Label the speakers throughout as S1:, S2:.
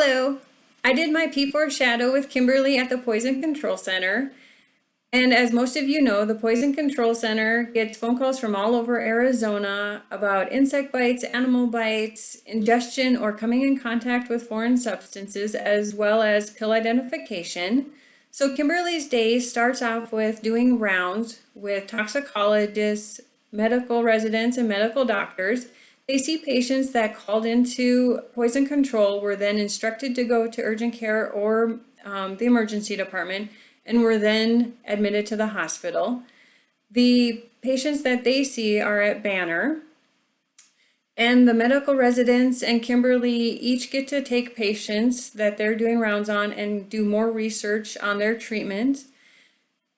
S1: Hello. I did my P4 shadow with Kimberly at the Poison Control Center. And as most of you know, the Poison Control Center gets phone calls from all over Arizona about insect bites, animal bites, ingestion, or coming in contact with foreign substances, as well as pill identification. So Kimberly's day starts off with doing rounds with toxicologists, medical residents, and medical doctors. They see patients that called into poison control, were then instructed to go to urgent care or the emergency department, and were then admitted to the hospital. The patients that they see are at Banner, and the medical residents and Kimberly each get to take patients that they're doing rounds on and do more research on their treatment.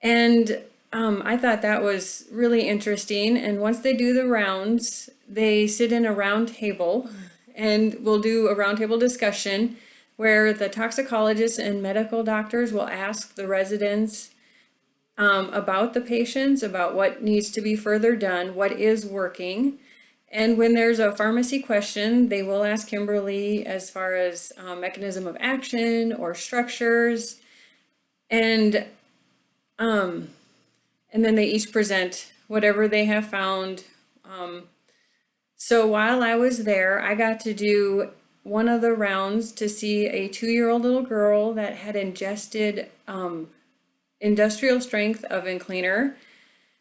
S1: And I thought that was really interesting. And once they do the rounds, they sit in a round table and we'll do a roundtable discussion where the toxicologists and medical doctors will ask the residents about the patients, about what needs to be further done, what is working. And when there's a pharmacy question, they will ask Kimberly as far as mechanism of action or structures. And then they each present whatever they have found. So while I was there, I got to do one of the rounds to see a 2-year-old little girl that had ingested industrial strength oven cleaner.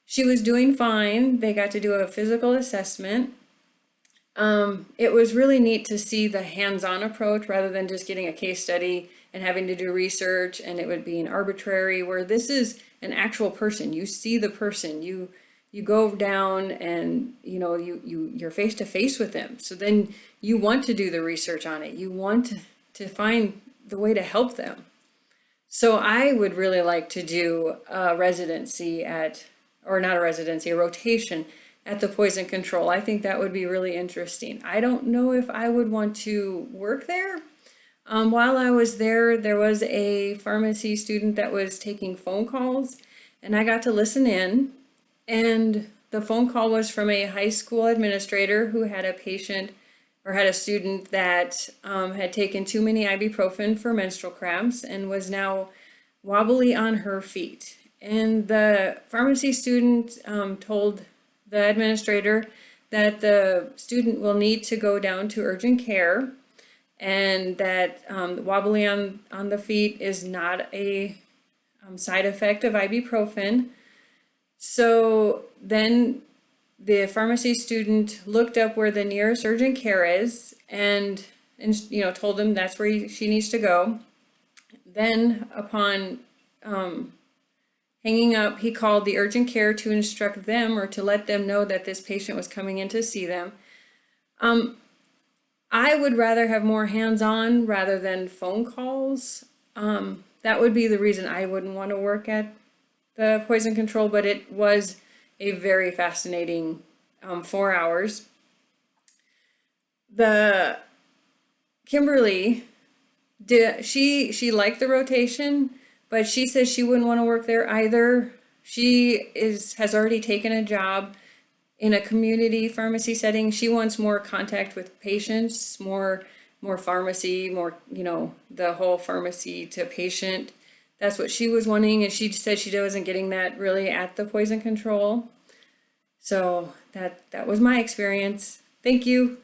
S1: She was doing fine. They got to do a physical assessment. It was really neat to see the hands-on approach rather than just getting a case study and having to do research and it would be an arbitrary, where this is an actual person. You see the person, you go down and you're face to face with them. So then you want to do the research on it. You want to find the way to help them. So I would really like to do a residency or not a residency, a rotation at the Poison Control. I think that would be really interesting. I don't know if I would want to work there. While I was there, there was a pharmacy student that was taking phone calls, and I got to listen in. And the phone call was from a high school administrator who had a patient or had a student that had taken too many ibuprofen for menstrual cramps and was now wobbly on her feet. And the pharmacy student told the administrator that the student will need to go down to urgent care and that wobbly on the feet is not a side effect of ibuprofen. So then the pharmacy student looked up where the nearest urgent care is and told them that's where she needs to go. Then upon hanging up, he called the urgent care to instruct them or to let them know that this patient was coming in to see them. I would rather have more hands-on rather than phone calls. That would be the reason I wouldn't want to work at the Poison Control, but it was a very fascinating 4 hours. The Kimberly she liked the rotation, but she says she wouldn't want to work there either. She has already taken a job in a community pharmacy setting. She wants more contact with patients, more pharmacy, more the whole pharmacy to patient. That's what she was wanting, and she said she wasn't getting that really at the Poison Control. So that was my experience. Thank you.